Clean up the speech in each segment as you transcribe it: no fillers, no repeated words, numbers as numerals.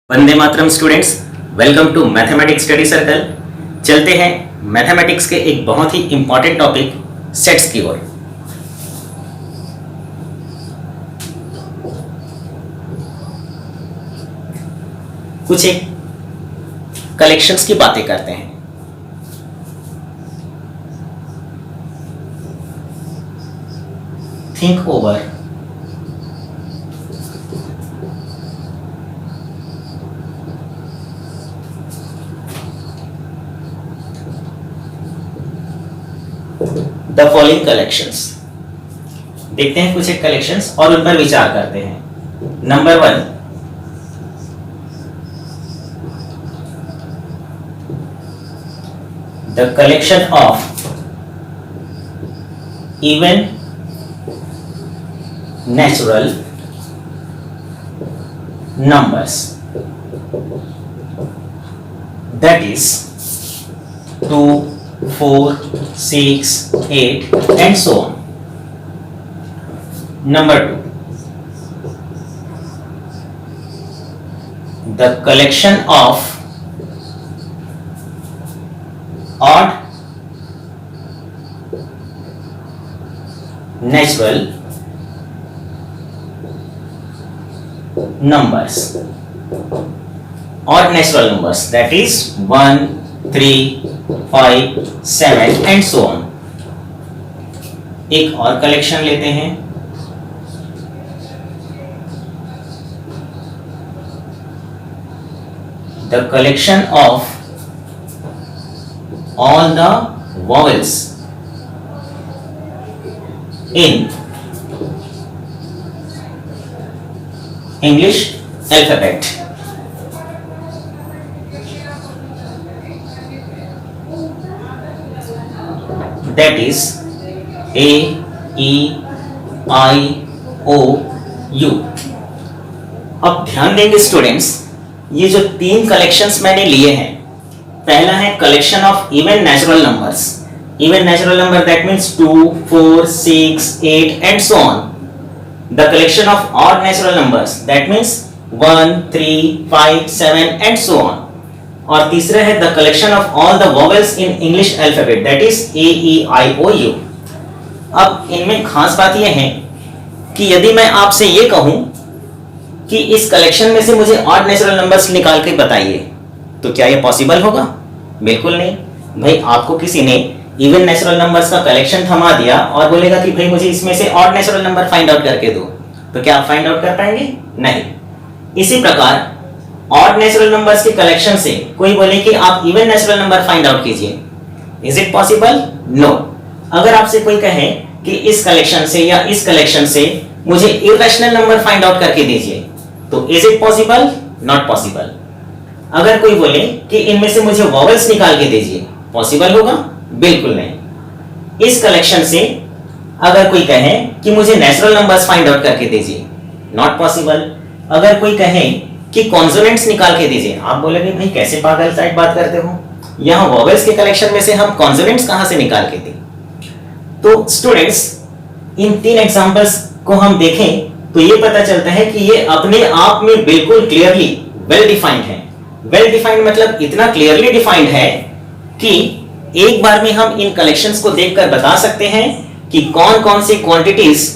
वंदे मातरम students, welcome to mathematics study circle. चलते हैं मैथमेटिक्स के एक बहुत ही इंपॉर्टेंट टॉपिक सेट्स की ओर। कुछ एक कलेक्शंस की बातें करते हैं। Think over the following collections. देखते हैं कुछ एक कलेक्शंस और उन पर विचार करते हैं। Number 1, the collection of even natural numbers, that is 2, 4, 6, 8 and so on. Number 2, the collection of odd natural numbers, odd natural numbers, that is 1, 3, 5, 7 and so on. एक और कलेक्शन लेते हैं। The collection of all the vowels in English alphabet, that is A, E, I, O, U. अब ध्यान देंगे students, ये जो तीन कलेक्शंस मैंने लिए हैं, पहला है collection of even natural numbers. Even natural number that means 2, 4, 6, 8 and so on. The collection of odd natural numbers, that means 1, 3, 5, 7 and so on. और तीसरा है the collection of all the vowels in English alphabet, that is A, E, I, O, U. अब इनमें खास बात यह है कि यदि मैं आपसे ये कहूं कि इस कलेक्शन में से मुझे odd natural numbers निकाल के बताइए, तो क्या ये पॉसिबल होगा? बिल्कुल नहीं। भाई आपको किसी ने इवन नेचुरल नंबर्स का कलेक्शन थमा दिया और बोलेगा कि भाई मुझे इसमें से odd natural number find out करके दो, तो क्या आप फाइंड आउट कर पाएंगे? नहीं। इसी प्रकार ऑड नेचुरल नंबर्स के कलेक्शन से कोई बोले कि आप even natural number find out कीजिए, इज इट पॉसिबल? नो। अगर आपसे कोई कहे कि इस कलेक्शन से या इस कलेक्शन से मुझे इरेशनल नंबर फाइंड आउट करके दीजिए, तो is it possible? Not possible. अगर कोई बोले कि इनमें से मुझे वॉवेल्स निकाल के दीजिए, पॉसिबल होगा? बिल्कुल नहीं। इस कलेक्शन से अगर कोई कहे कि मुझे नेचुरल नंबर्स फाइंड आउट करके दीजिए, नॉट पॉसिबल। अगर कोई कहे कि कॉन्सोनेंट्स निकाल के दीजिए, आप बोलेंगे भाई कैसे पागल टाइप बात करते हो, यहां वॉवेल्स के कलेक्शन में से हम कॉन्सोनेंट्स कहां से निकाल के दें? तो स्टूडेंट्स, इन तीन एग्जांपल्स को हम देखें तो ये पता चलता है कि ये अपने आप में बिल्कुल क्लियरली वेल डिफाइंड है। वेल डिफाइंड मतलब इतना क्लियरली डिफाइंड है कि एक बार में हम इन कलेक्शंस को देखकर बता सकते हैं कि कौन कौन सी क्वांटिटीज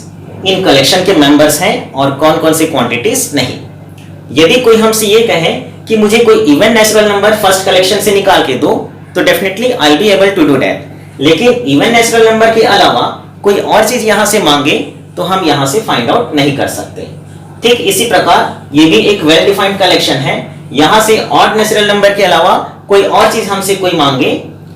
इन कलेक्शन के मेंबर्स हैं और कौन कौन सी क्वांटिटीज नहीं। यदि कोई हमसे ये कहे कि मुझे कोई even natural number first collection से निकाल के दो, तो definitely I will be able to do that. लेकिन इवन नेचुरल नंबर के अलावा कोई और चीज यहां से मांगे तो हम यहां से फाइंड आउट नहीं कर सकते। ठीक इसी प्रकार ये भी एक वेल डिफाइंड कलेक्शन है। यहां से ऑड नेचुरल नंबर के अलावा कोई और चीज हमसे कोई मांगे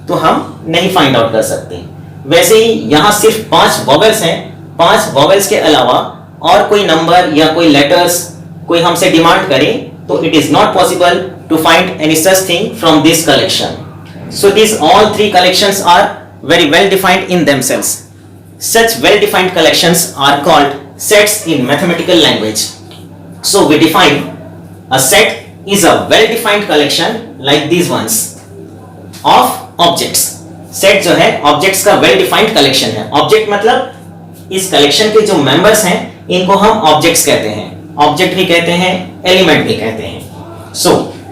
तो हम नहीं फाइंड आउट कर सकते। वैसे ही यहां सिर्फ 5 वॉवेल्स हैं, 5 वॉवेल्स के अलावा और कोई नंबर या कोई लेटर्स कोई हमसे डिमांड करे तो it is not possible to find any such thing from this collection. So this all 3 collections are very well defined in themselves. Such well defined collections are called sets in mathematical language. So we define a set is a well defined collection like these ones of objects. Set जो है objects का well defined collection है। Object मतलब इस collection के जो members हैं इनको हम objects कहते हैं, object भी कहते हैं, element भी कहते हैं।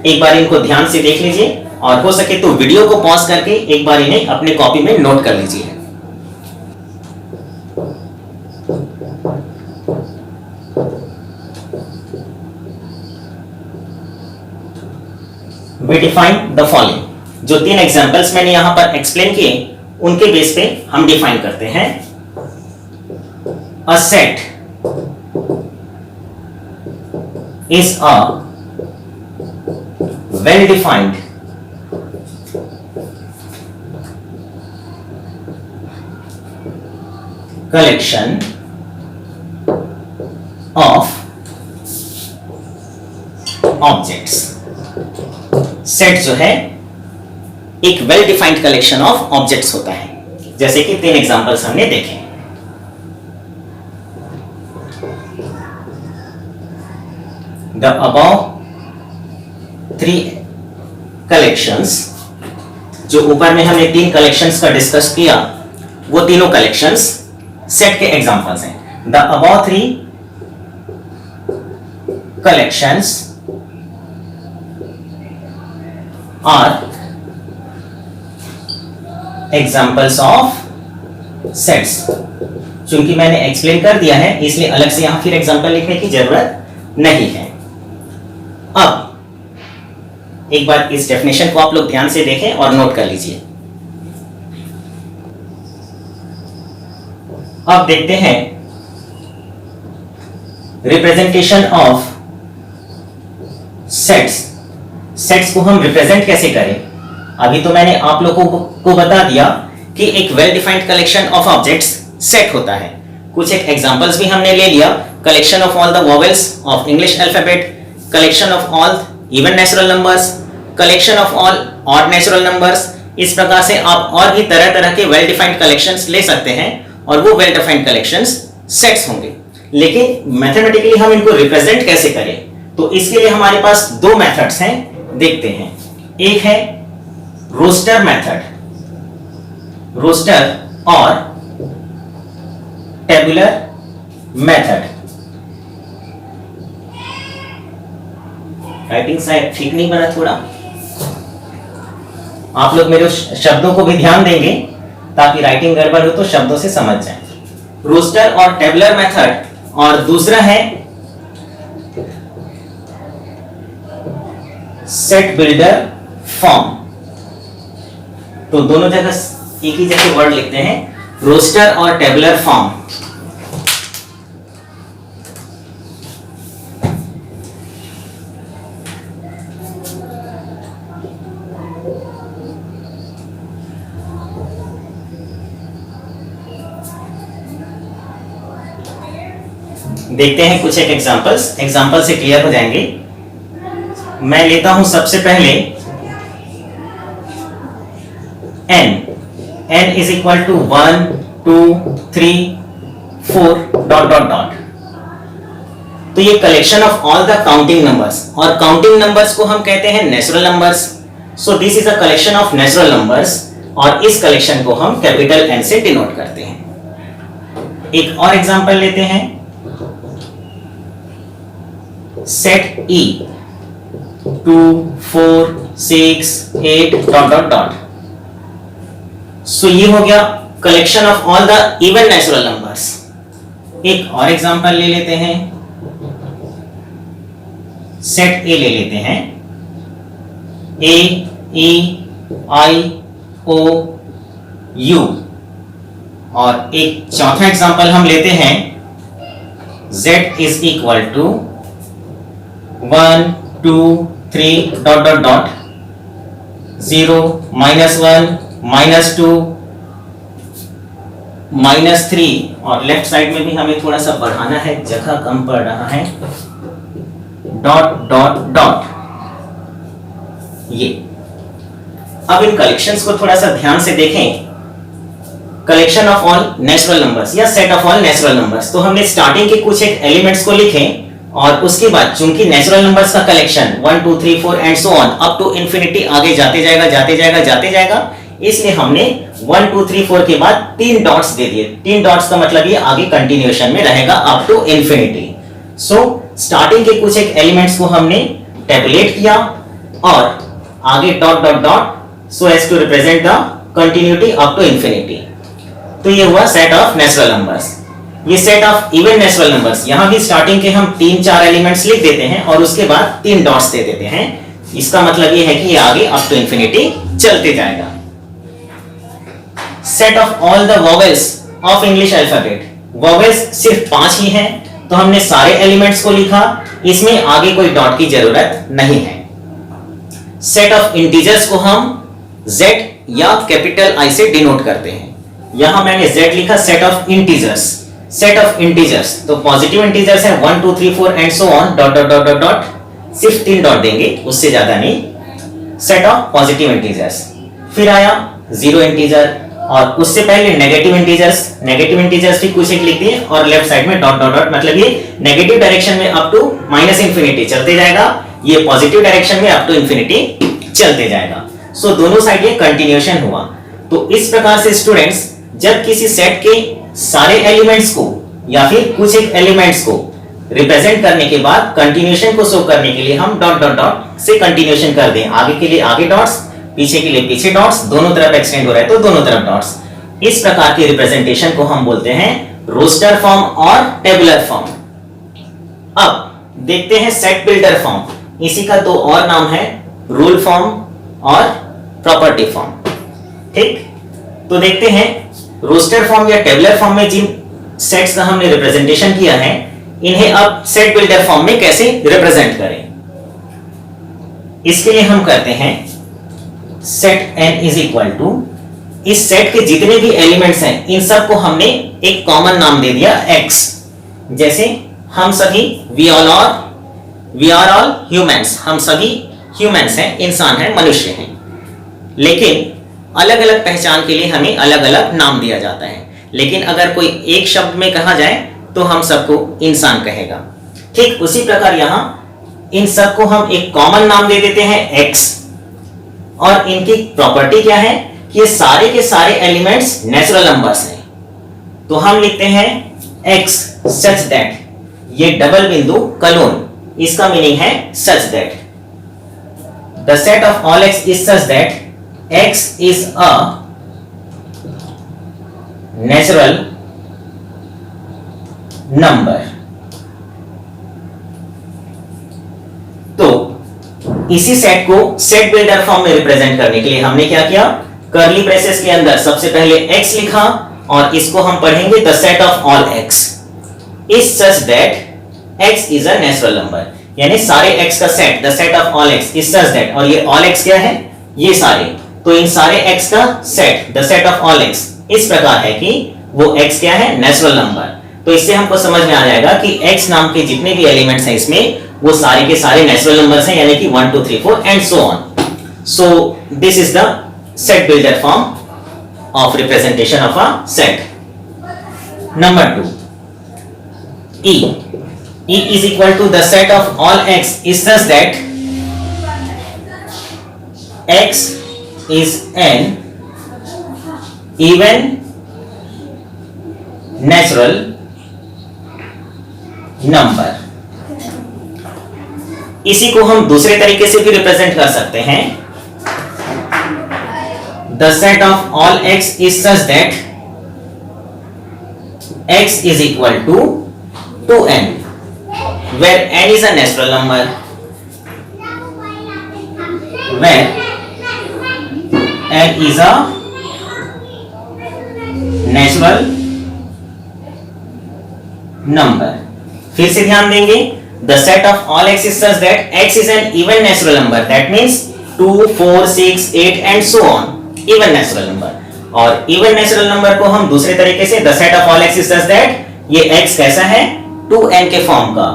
एक बार इनको ध्यान से देख लीजिए और हो सके तो वीडियो को पॉज करके एक बार इन्हें अपने कॉपी में नोट कर लीजिए। We define the following। जो 3 एग्जांपल्स मैंने यहां पर एक्सप्लेन किए उनके बेस पे हम डिफाइन करते हैं। A set is a well defined collection of objects। Set जो है एक well defined collection of objects होता है, जैसे कि 3 एग्जांपल्स हमने देखे। The above 3 collections, जो ऊपर में हमने 3 कलेक्शंस का डिस्कस किया, वो तीनों कलेक्शंस सेट के एग्जांपल्स हैं। The above 3 collections are examples of sets। चूंकि मैंने एक्सप्लेन कर दिया है इसलिए अलग से यहां फिर एग्जांपल लिखने की जरूरत नहीं है। अब एक बार इस डेफिनेशन को आप लोग ध्यान से देखें और नोट कर लीजिए। अब देखते हैं रिप्रेजेंटेशन ऑफ सेट्स। सेट्स को हम रिप्रेजेंट कैसे करें? अभी तो मैंने आप लोगों को बता दिया कि एक well defined collection of objects set होता है। कुछ एक एग्जांपल्स भी हमने ले लिया, collection of all the vowels of English alphabet, collection of all even natural numbers, collection of all odd natural numbers. इस प्रकार से आप और भी तरह तरह के वेल डिफाइंड कलेक्शंस ले सकते हैं और वो वेल डिफाइंड कलेक्शंस सेट्स होंगे। लेकिन मैथमेटिकली हम इनको रिप्रेजेंट कैसे करें? तो इसके लिए हमारे पास 2 मेथड्स हैं, देखते हैं। एक है रोस्टर मेथड, रोस्टर और टेबुलर मेथड। राइटिंग शायद ठीक नहीं बना, थोड़ा आप लोग मेरे शब्दों को भी ध्यान देंगे ताकि राइटिंग गड़बड़ हो तो शब्दों से समझ जाएं। रोस्टर और टेबुलर मेथड, और दूसरा है सेट बिल्डर फॉर्म। तो दोनों जगह एक ही जैसे वर्ड लिखते हैं, रोस्टर और टेबुलर फॉर्म। देखते हैं कुछ एक एग्जांपल से क्लियर हो जाएंगे। मैं लेता हूं सबसे पहले n is equal to 1 2 3 4 dot dot dot. तो ये collection of all the counting numbers, और काउंटिंग नंबर्स को हम कहते हैं natural numbers. So this is a collection of natural numbers और इस कलेक्शन को हम कैपिटल N से डिनोट करते हैं। एक और एग्जांपल लेते हैं, set E 2 4 6 8 dot dot dot. So ये हो गया collection of all the even natural numbers. एक और एग्जांपल ले लेते हैं, सेट A ले लेते हैं, A E I O U। और एक चौथा एग्जांपल हम लेते हैं, Z is equal to 1 2 3 dot dot dot 0 -1 -2 -3। और लेफ्ट साइड में भी हमें थोड़ा सा बढ़ाना है, जगह कम पड़ रहा है, डॉट डॉट डॉट। ये अब इन कलेक्शंस को थोड़ा सा ध्यान से देखें। Collection of all natural numbers या set of all natural numbers. तो हमने स्टार्टिंग के कुछ एक एलिमेंट्स को लिखे और उसके बाद चूंकि नेचुरल नंबर्स का collection 1 2 3 4 and so on up to infinity आगे जाते जाएगा, इसलिए हमने 1 2 3 4 के बाद 3 डॉट्स दे दिए। 3 डॉट्स का मतलब ये आगे कंटिन्यूएशन में रहेगा up to infinity. So starting के कुछ एक एलिमेंट्स को हमने टेबुलेट किया और आगे dot dot dot so as to represent the continuity up to infinity. तो ये हुआ सेट ऑफ नेचुरल नंबर्स। ये set of even natural numbers, यहां भी स्टार्टिंग के हम 3-4 एलिमेंट्स लिख देते हैं और उसके बाद 3 डॉट्स दे देते हैं। इसका मतलब ये है कि ये आगे अप टू इंफिनिटी चलते जाएगा। Set of all the vowels of English alphabet, vowels सिर्फ 5 ही हैं, तो हमने सारे एलिमेंट्स को लिखा, इसमें आगे कोई डॉट की जरूरत नहीं है। सेट ऑफ इंटीजर्स को हम z या कैपिटल I से डिनोट करते हैं। यहां मैंने z लिखा, set of integers. Set of integers तो पॉजिटिव इंटीजर्स है 1 2 3 4 and so on dot dot dot dot, सिर्फ 3 डॉट देंगे, उससे ज्यादा नहीं। सेट ऑफ पॉजिटिव इंटीजर्स, फिर आया जीरो इंटीजर और उससे पहले नेगेटिव इंटीजर्स। नेगेटिव इंटीजर्स भी कुछ एक लिख दिए और लेफ्ट साइड में डॉट डॉट डॉट, मतलब ये नेगेटिव डायरेक्शन में अप टू माइनस इंफिनिटी चलते जाएगा, ये पॉजिटिव डायरेक्शन में अप टू इंफिनिटी चलते जाएगा। सो दोनों साइड ये कंटिन्यूएशन हुआ। तो इस प्रकार से स्टूडेंट्स, जब किसी सेट के सारे एलिमेंट्स को या फिर कुछ एक एलिमेंट्स को रिप्रेजेंट करने के बाद कंटिन्यूएशन को शो करने के लिए हम डॉट डॉट डॉट से कंटिन्यूएशन कर दें, आगे के लिए आगे डॉट्स, पीछे के लिए पीछे डॉट्स, दोनों तरफ एक्सटेंड हो रहा है तो दोनों तरफ डॉट्स। इस प्रकार की रिप्रेजेंटेशन को हम बोलते हैं रोस्टर फॉर्म और टेबुलर फॉर्म। अब देखते हैं सेट बिल्डर फॉर्म। इसी का 2 और नाम है, रूल फॉर्म और प्रॉपर्टी फॉर्म। ठीक, तो देखते हैं रोस्टर फॉर्म या टेबुलर फॉर्म में जिन सेट्स का हमने रिप्रेजेंटेशन किया है, इन्हें अब सेट बिल्डर फॉर्म में कैसे रिप्रेजेंट करें। इसके लिए हम करते हैं set n is equal to, इस सेट के जितने भी एलिमेंट्स हैं इन सब को हमने एक कॉमन नाम दे दिया x। जैसे हम सभी वी आर ऑल ह्यूमंस, हम सभी ह्यूमंस हैं, इंसान हैं, मनुष्य हैं, लेकिन अलग अलग पहचान के लिए हमें अलग अलग नाम दिया जाता है। लेकिन अगर कोई एक शब्द में कहा जाए तो हम सबको इंसान कहेगा। ठीक उसी प्रकार यहां इन सबको हम एक कॉमन नाम दे देते हैं x, और इनकी प्रॉपर्टी क्या है कि ये सारे के सारे एलिमेंट्स नेचुरल नंबर्स हैं। तो हम लिखते हैं x सच दैट, ये डबल बिंदु कलोन, इसका मीनिंग है such that the set of all x is such that x is a natural number। तो इसी सेट को सेट बिल्डर फॉर्म में रिप्रेजेंट करने के लिए हमने क्या किया, कर्ली ब्रेसेस के अंदर सबसे पहले x लिखा और इसको हम पढ़ेंगे the set of all x is such that x is a natural number, यानी सारे x का set, the set of all x is such that, और ये ऑल x क्या है, ये सारे, तो इन सारे x का set, the set of all x इस प्रकार है कि वो x क्या है, नेचुरल नंबर। तो इससे हमको समझ में आ जाएगा कि x नाम के जितने भी एलिमेंट्स हैं इसमें वो सारे के सारे नेचुरल नंबर्स हैं, यानी कि 1 2 3 4 and so on. So this is the set builder form of representation of a set. Number 2, E is equal to the set of all x is such that x is an even natural number। इसी को हम दूसरे तरीके से भी represent कर सकते हैं, the set of all x is such that x is equal to 2n where n is a natural number, where n is a natural number। फिर से ध्यान देंगे, the set of all x is such that x is an even natural number, that means 2 4 6 8 and so on, even natural number। और even natural number को हम दूसरे तरीके से the set of all x is such that, ये x कैसा है, 2n के फॉर्म का,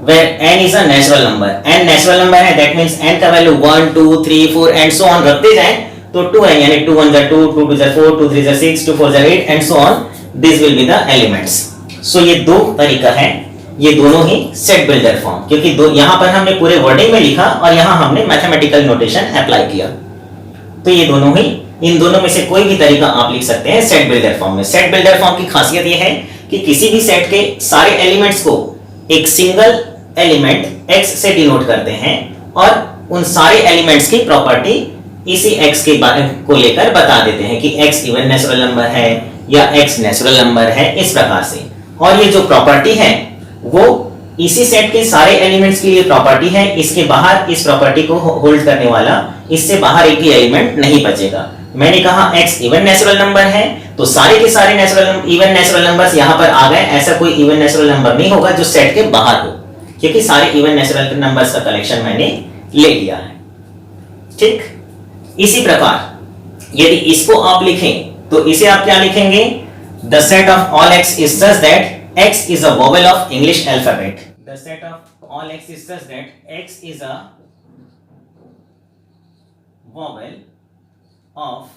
where n is a natural number, n natural number है, that means n का वैल्यू 1 2 3 4 and so on रखते जाएं तो 2n, यानी 2 1 जा 2 2 2 जा 4 2 3 जा 6 2 4 जा 8 and so on, this will be the elements। so ये दो तरीका है, ये दोनों ही सेट बिल्डर फॉर्म, क्योंकि दो यहां पर हमने पूरे वर्डिंग में लिखा और यहां हमने मैथमेटिकल नोटेशन अप्लाई किया, तो ये दोनों ही, इन दोनों में से कोई भी तरीका आप लिख सकते हैं सेट बिल्डर फॉर्म में। सेट बिल्डर फॉर्म की खासियत ये है कि किसी भी सेट के सारे एलिमेंट्स को एक सिंगल एलिमेंट x से डिनोट करते हैं और उन सारे एलिमेंट्स की प्रॉपर्टी इसी x के बारे को लेकर बता देते हैं कि x इवन नेचुरल नंबर है या x नेचुरल नंबर है, इस प्रकार से। और ये जो प्रॉपर्टी है वो इसी सेट के सारे एलिमेंट्स के लिए प्रॉपर्टी है, इसके बाहर इस प्रॉपर्टी को होल्ड करने वाला इससे बाहर एक भी एलिमेंट नहीं बचेगा। मैंने कहा x इवन नेचुरल नंबर है तो सारे के सारे इवन नेचुरल नंबर्स यहां पर आ गए। ऐसा कोई इवन नेचुरल नंबर नहीं होगा जो सेट के बाहर हो, क्योंकि सारे इवन नेचुरल नंबर्स का कलेक्शन मैंने ले लिया है। ठीक, इसी प्रकार यदि इसको आप लिखें तो इसे आप क्या लिखेंगे? The set of all x is such that x is a vowel of English alphabet. The set of all x is such that x is a vowel of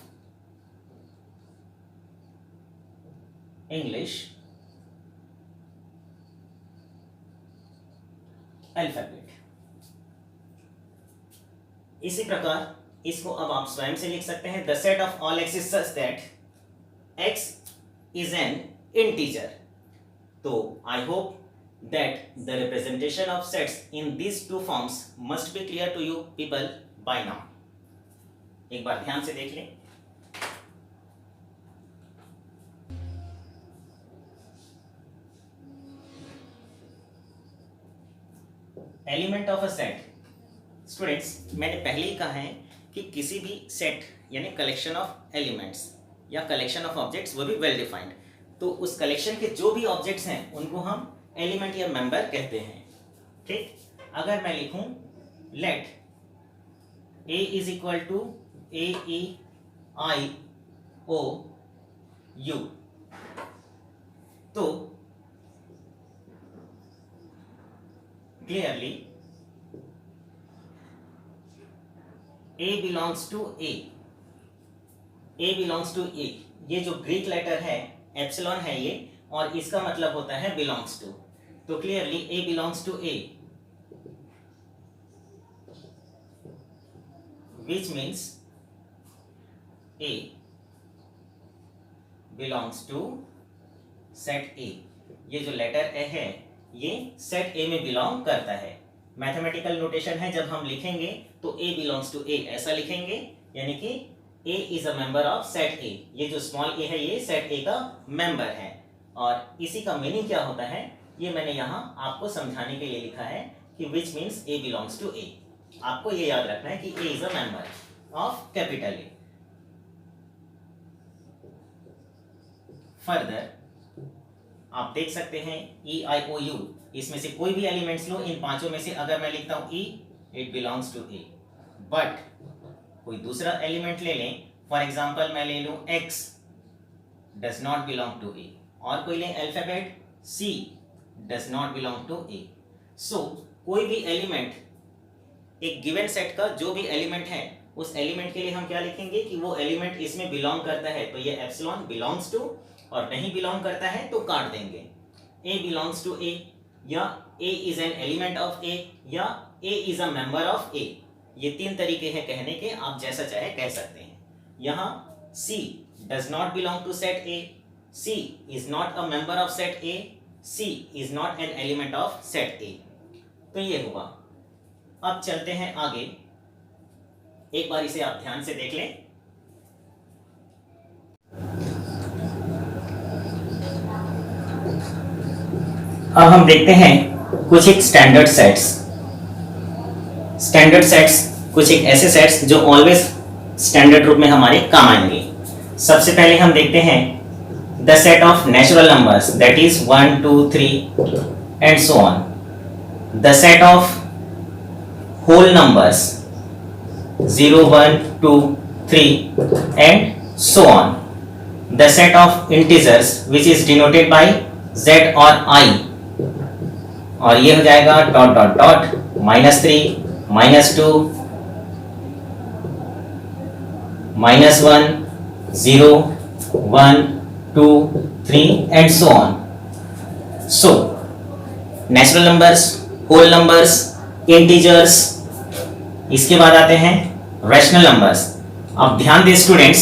English alphabet. इसी प्रकार इसको अब आप स्वयं से लिख सकते हैं। The set of all x is such that x is an integer. So I hope that the representation of sets in these two forms must be clear to you people by now. एक बार ध्यान से देख लें। Element of a set, students मैंने पहले ही कहा है कि किसी भी सेट यानी कलेक्शन ऑफ एलिमेंट्स या कलेक्शन ऑफ ऑब्जेक्ट्स वो भी वेल डिफाइंड, तो उस कलेक्शन के जो भी ऑब्जेक्ट्स हैं उनको हम एलिमेंट या मेंबर कहते हैं। ठीक, अगर मैं लिखूं let a is equal to a e i o u, तो clearly a belongs to a, a belongs to a, ये जो ग्रीक लेटर है एप्सिलॉन है ये, और इसका मतलब होता है बिलोंग्स टू, तो clearly a belongs to a, which means a belongs to set A। ये जो लेटर A है ये सेट A में बिलोंग करता है। मैथमेटिकल नोटेशन है, जब हम लिखेंगे तो A बिलोंग्स टू A ऐसा लिखेंगे, यानी कि A is a member of set A। ये जो स्मॉल a है ये सेट A का मेंबर है, और इसी का मीनिंग क्या होता है ये मैंने यहाँ आपको समझाने के लिए लिखा है कि which means A belongs to A। आपको ये याद रखना है कि A is a member of capital A। Further आप देख सकते हैं E I O U, इसमें से कोई भी एलिमेंट्स लो, इन पांचों में से अगर मैं लिखता हूं E, it belongs to A, but कोई दूसरा एलिमेंट ले लें, फॉर एग्जांपल मैं ले लूं X, does not belong to A, और कोई लें alphabet C, does not belong to A। So कोई भी एलिमेंट, एक गिवन सेट का जो भी एलिमेंट है उस एलिमेंट के लिए हम क्या लिखेंगे कि वो एलिमेंट इसमें बिलोंग करता है, तो ये एप्सिलॉन बिलोंग्स टू, और नहीं बिलोंग करता है तो काट देंगे। A बिलोंग्स टू A, या A is an element of A, या A is a member of A। ये तीन तरीके हैं कहने के, आप जैसा चाहे कह सकते हैं। यहाँ C does not belong to set A, C is not a member of set A, C is not an element of set A। तो ये हुआ। अब चलते हैं आगे, एक बार इसे आप ध्यान से देख लें। अब हम देखते हैं कुछ एक स्टैंडर्ड सेट्स। स्टैंडर्ड सेट्स कुछ एक ऐसे सेट्स जो ऑलवेज स्टैंडर्ड रूप में हमारे काम आएंगे। सबसे पहले हम देखते हैं the set of natural numbers, that is 1 2 3 and so on. The set of whole numbers 0 1 2 3 and so on. The set of integers which is denoted by z और i, और ये हो जाएगा dot dot dot -3 -2 -1 0 1 2 3 and so on. So natural numbers, whole numbers, integers, इसके बाद आते हैं rational numbers. अब ध्यान दें स्टूडेंट्स,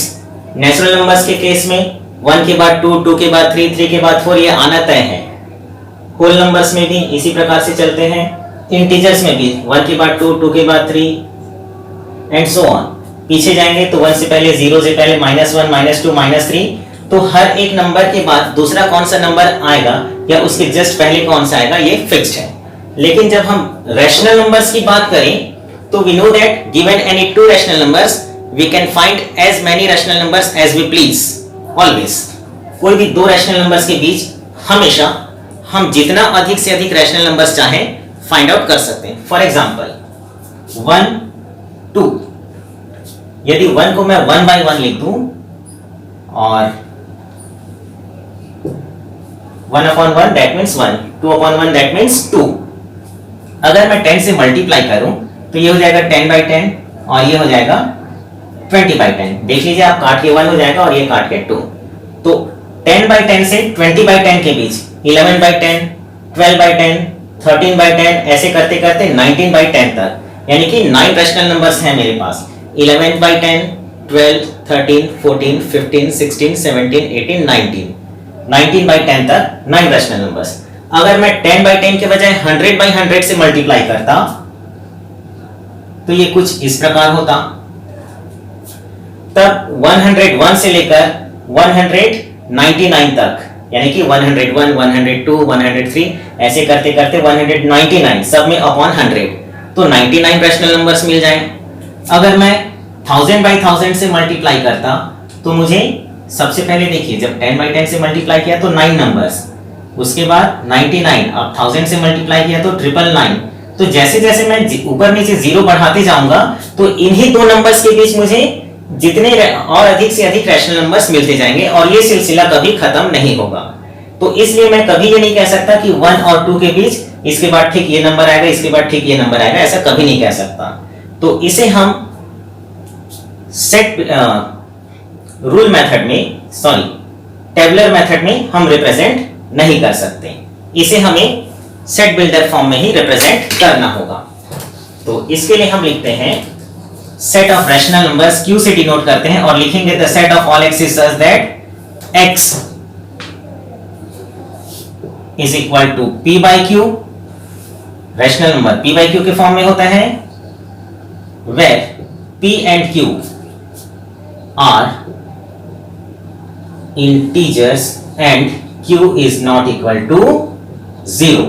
नेचुरल नंबर्स के केस में 1 के बाद 2, 2 के बाद 3, 3 के बाद 4 ये आना तय है। होल नंबर्स में भी इसी प्रकार से चलते हैं, इंटीजर्स में भी 1 के बाद 2, 2 के बाद 3 एंड सो ऑन। पीछे जाएंगे तो 1 से पहले, 0 से पहले -1, -2, -3, तो हर एक नंबर के बाद दूसरा कौन सा नंबर आएगा या उसके जस्ट पहले कौन सा आएगा ये फिक्स्ड है। लेकिन जब हम रैशनल नंबर्स की बात करें तो we know that given any two rational numbers we can find as many rational numbers as we please. Always कोई भी दो रैशनल नंबर्स के बीच हमेशा हम जितना अधिक से अधिक रैशनल नंबर्स चाहें फाइंड आउट कर सकते हैं। फॉर एग्जांपल 1, 2, यदि 1 को मैं 1/1 लिख दूं और 1/1 दैट मीन्स 1, 2/1 दैट मीन्स 2। अगर मैं 10 से मल्टीप्लाई करूं तो ये हो जाएगा 10/10 और ये हो जाएगा 20/10। देख लीजिए आप, काट के 1 हो जाएगा और ये काट के 2। तो 10/10 से 20/10 के बीच 11/10, 12/10, 13/10 ऐसे करते करते 19/10 तक, यानी कि 9 रैशनल नंबर्स हैं मेरे पास। 11/10, 12, 13, 14, 15, 16, 17, 18, 19, 19/10 तक 9 रैशनल नंबर्स। अगर मैं 10/10 के बजाय 100/100 से मल्टीप्लाई करता तो ये कुछ इस प्रकार होता। तब 101 से लेकर 199 तक, यानी कि 101, 102, 103 ऐसे करते करते 199 सब में अपॉन 100, तो 99 रैशनल नंबर्स मिल जाएं। अगर मैं 1000/1000 से मल्टीप्लाई करता तो मुझे सबसे पहले देखिए, जब 10/10 से मल्टीप्लाई किया तो 9 नंबर्स, उसके बाद 99, अब 1000 से मल्टीप्लाई किया तो 999। तो जैसे जैसे मैं ऊपर नीचे जीरो बढ़ाते जाऊंगा तो इन्हीं दो नंबर्स के बीच मुझे जितने और अधिक से अधिक रैशनल नंबर्स मिलते जाएंगे और ये सिलसिला कभी खत्म नहीं होगा। तो इसलिए मैं कभी ये नहीं कह सकता कि 1 और 2 के बीच इसके बाद ठीक ये नंबर आएगा, इसके बाद ठीक ये नंबर आएगा, ऐसा कभी नहीं कह सकता। तो इसे हम सेट रूल मेथड में, सॉरी टेबुलर मेथड में हम रिप्रेजेंट नहीं कर सकते। इसे हमें सेट बिल्डर फॉर्म में ही रिप्रेजेंट करना होगा। तो इसके लिए हम लिखते हैं set of rational numbers, Q से डिनोट करते हैं और लिखेंगे the set of all x is such that x is equal to p/q। Rational number p/q के फॉर्म में होता है where p and q are integers and q is not equal to 0।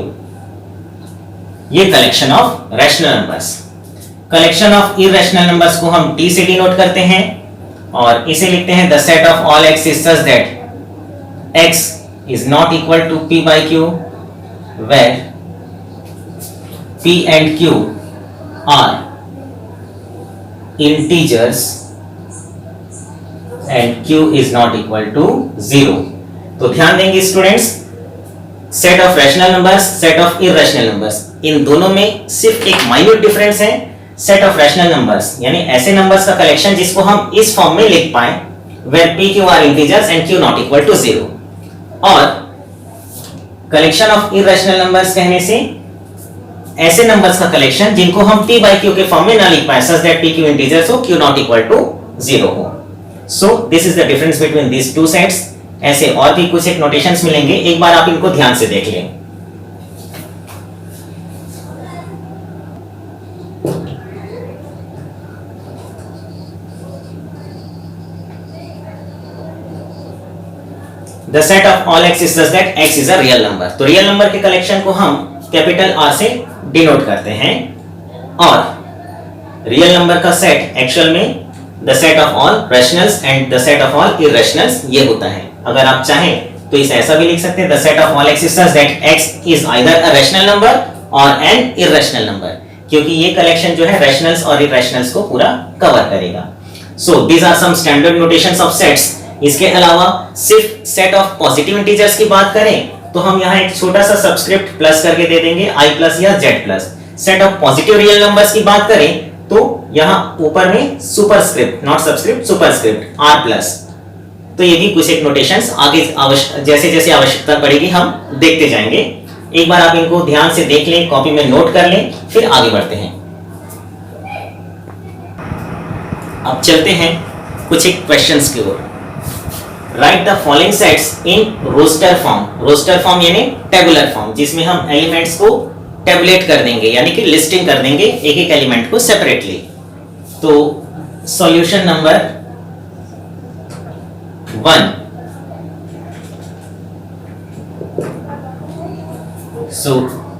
ये collection of rational numbers. Collection of irrational numbers को हम t से denote करते हैं और इसे लिखते हैं the set of all x is such that x is not equal to p/q where p and q are integers and q is not equal to 0। तो ध्यान देंगे students, set of rational numbers, set of irrational numbers, इन दोनों में सिर्फ एक minute difference है। Set of rational numbers यानी ऐसे नंबर्स का कलेक्शन जिसको हम इस फॉर्म में लिख पाए where p q are integers and q not equal to 0। और कलेक्शन ऑफ इरैशनल नंबर्स कहने से ऐसे नंबर्स का कलेक्शन जिनको हम p/q के फॉर्म में ना लिख पाए such that p q integers हो, q not equal to 0 हो। So this is the difference between these two sets। ऐसे और भी कुछ एक नोटेशंस मिलेंगे, एक बार आप इनको ध्यान से देख लें। The set of all x is such that x is a real number। तो रियल नंबर के कलेक्शन को हम कैपिटल R से डिनोट करते हैं और रियल नंबर का सेट एक्चुअल में the set of all rationals and the set of all irrationals ये होता है। अगर आप चाहें तो इसे ऐसा भी लिख सकते हैं the set of all x is such that x is either a rational number और एन इरैशनल नंबर, क्योंकि ये कलेक्शन जो है रैशनल्स और इरैशनल्स को पूरा कवर करेगा। So these are some standard notations of sets. इसके अलावा सिर्फ सेट ऑफ पॉजिटिव इंटीजर्स की बात करें तो हम यहाँ एक छोटा सा सबस्क्रिप्ट प्लस करके दे देंगे i+ या z+। Set of positive real numbers की बात करें तो यहाँ ऊपर में superscript, not subscript, superscript r+। तो ये भी कुछ एक नोटेशंस आगे जैसे जैसे आवश्यकता पड़ेगी हम देखते जाएंगे। एक बार आप इनको ध्यान से देख लें, कॉपी में नोट कर लें, फिर आगे बढ़ते हैं। अब चलते हैं कुछ एक क्वेश्चंस की ओर। Write the following sets in roster form. Roster form यानी टेबुलर फॉर्म, जिसमें हम एलिमेंट्स को टेबलेट कर देंगे, यानी कि लिस्टिंग कर देंगे एक एक एलिमेंट को सेपरेटली। तो solution number 1, so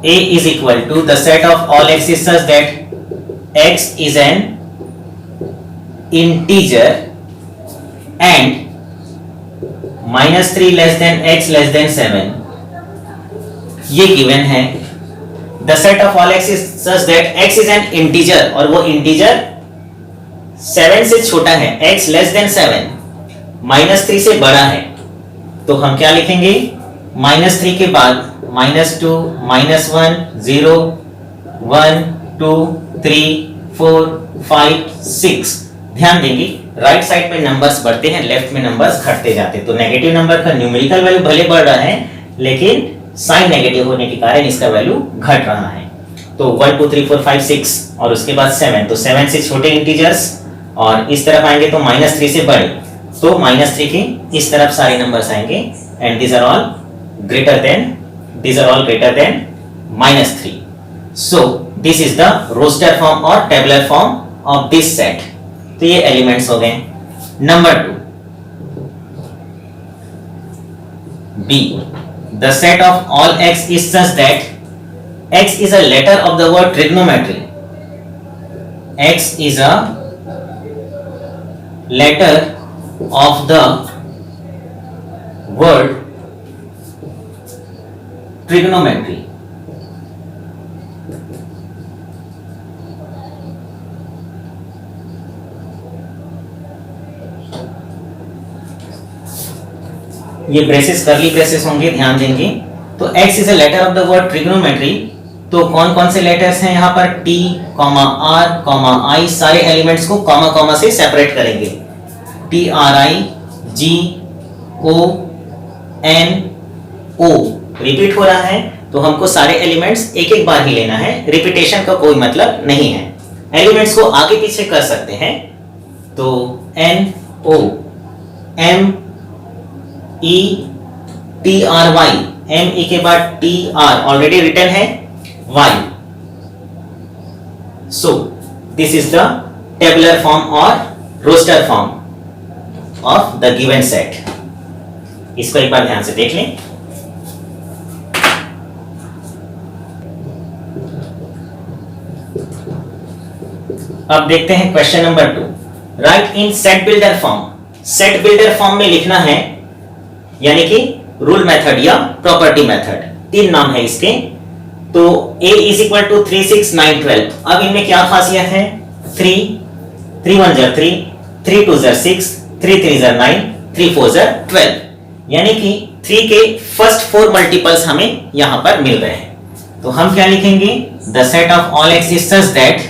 A is equal to the set of all x is such that x is an integer and -3 less than x less than 7, ये गिवन है। The set of all x is such that x is an integer और वो integer 7 से छोटा है, x less than 7, -3 से बड़ा है। तो हम क्या लिखेंगे, -3 के बाद -2, -1, 0, 1, 2, 3, 4, 5, 6। ध्यान देंगे राइट साइड पे नंबर्स बढ़ते हैं, लेफ्ट में नंबर्स घटते जाते हैं। तो नेगेटिव नंबर का न्यूमेरिकल वैल्यू भले बढ़ रहा है, लेकिन साइन नेगेटिव होने के कारण इसका वैल्यू घट रहा है। तो 1, 2, 3, 4, 5, 6 और उसके बाद 7, तो 7 से छोटे इंटीजर्स और इस तरफ आएंगे तो -3 से बड़े, तो -3 के इस तरफ सारे नंबर्स आएंगे and these are all greater than -3. So this is the roster form or tabular form of this set. तो ये एलिमेंट्स हो गए। Number 2, B, the set of all x is such that x is a letter of the word trigonometry. X is a letter of the word trigonometry. ये braces curly braces होंगे, ध्यान देंगे। तो x is a letter of the word trigonometry, तो कौन कौन से letters हैं यहाँ पर, T, R, I, सारे एलिमेंट्स को कॉमा कॉमा से सेपरेट करेंगे। T, R, I, G, O, N, O repeat हो रहा है, तो हमको सारे एलिमेंट्स एक एक बार ही लेना है, रिपीटेशन का कोई मतलब नहीं है। एलिमेंट्स को आगे पीछे कर सकते हैं, तो N, O, M, E, T, R, Y, M, E के बाद T, R ऑलरेडी रिटन है, Y. So this is the tabular form or roster form of the given set. इसको एक बार ध्यान से देख लें। अब देखते हैं क्वेश्चन नंबर 2, राइट इन set builder form. Set builder form में लिखना है, यानी कि रूल मेथड या प्रॉपर्टी मेथड, 3 नाम है इसके। तो A इज इक्वल टू 3, 6, 9, 12। अब इनमें क्या खासियत है, 3, 3 1 जार 3, 3 2 जार 6, 3 3 जार 9, 3 4 जार 12, यानी कि 3 के फर्स्ट 4 मल्टीपल्स हमें यहां पर मिल रहे हैं। तो हम क्या लिखेंगे, the set of all x is such that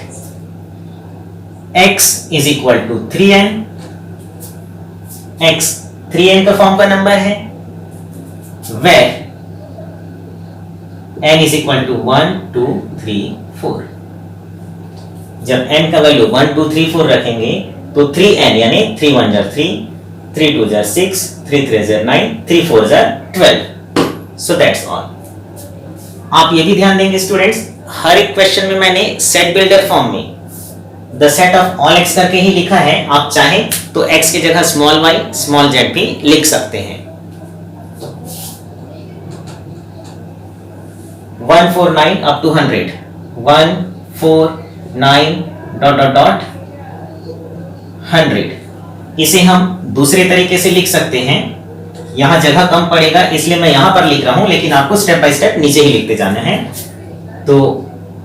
x is equal to 3n, x 3n का फॉर्म का नंबर है, where n is equal to 1 2 3 4। जब n का वैल्यू 1 2 3 4 रखेंगे तो 3n यानी 3 1 jar 3, 3 2 jar 6, 3 3 jar 9, 3 4 jar 12। So that's all. आप ये भी ध्यान देंगे स्टूडेंट्स, हर एक क्वेश्चन में मैंने सेट बिल्डर फॉर्म में the set of all x करके ही लिखा है। आप चाहें तो x की जगह स्मॉल y, स्मॉल z भी लिख सकते हैं। 149 up to 100, 1 4 9 dot dot dot 100। इसे हम दूसरे तरीके से लिख सकते हैं, यहां जगह कम पड़ेगा इसलिए मैं यहां पर लिख रहा हूं, लेकिन आपको स्टेप बाय स्टेप नीचे ही लिखते जाना है। तो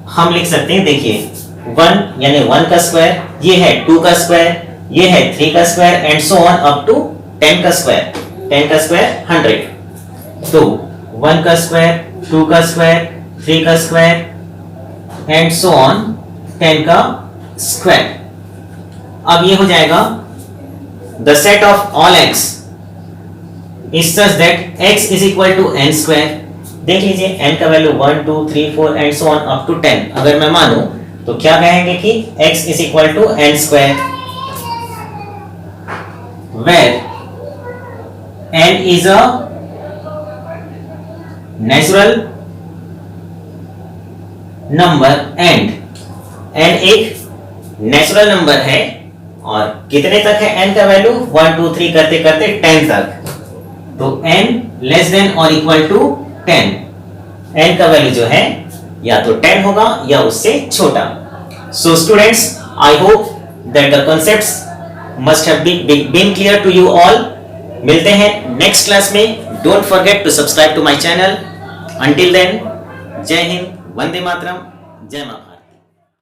हम लिख सकते हैं, देखिए 1 यानी 1 का स्क्वायर, ये है 2 का स्क्वायर, ये है 3 का square and so on up to 10 का स्क्वायर। 10 का स्क्वायर 100। तो 1 का स्क्वायर, 2 का स्क्वायर, 3 का स्क्वायर एंड सो ऑन 10 का स्क्वायर। अब ये हो जाएगा the set of all x is such that x is equal to n square. देख लीजिए n का value 1 2 3 4 and so on up to 10 अगर मैं मानूं तो क्या कहेंगे कि x is equal to n square, where n is a number and. N एक नेचुरल नंबर है और कितने तक है n का वैल्यू 1 2 3 करते करते 10 तक। तो n लेस देन और इक्वल टू 10, n का वैल्यू जो है या तो 10 होगा या उससे छोटा। So students, I hope that the concepts must have been clear to you all. मिलते हैं नेक्स्ट क्लास में। Don't forget to subscribe to my channel. Until then, जय हिंद, वंदे मातरम, जय माता।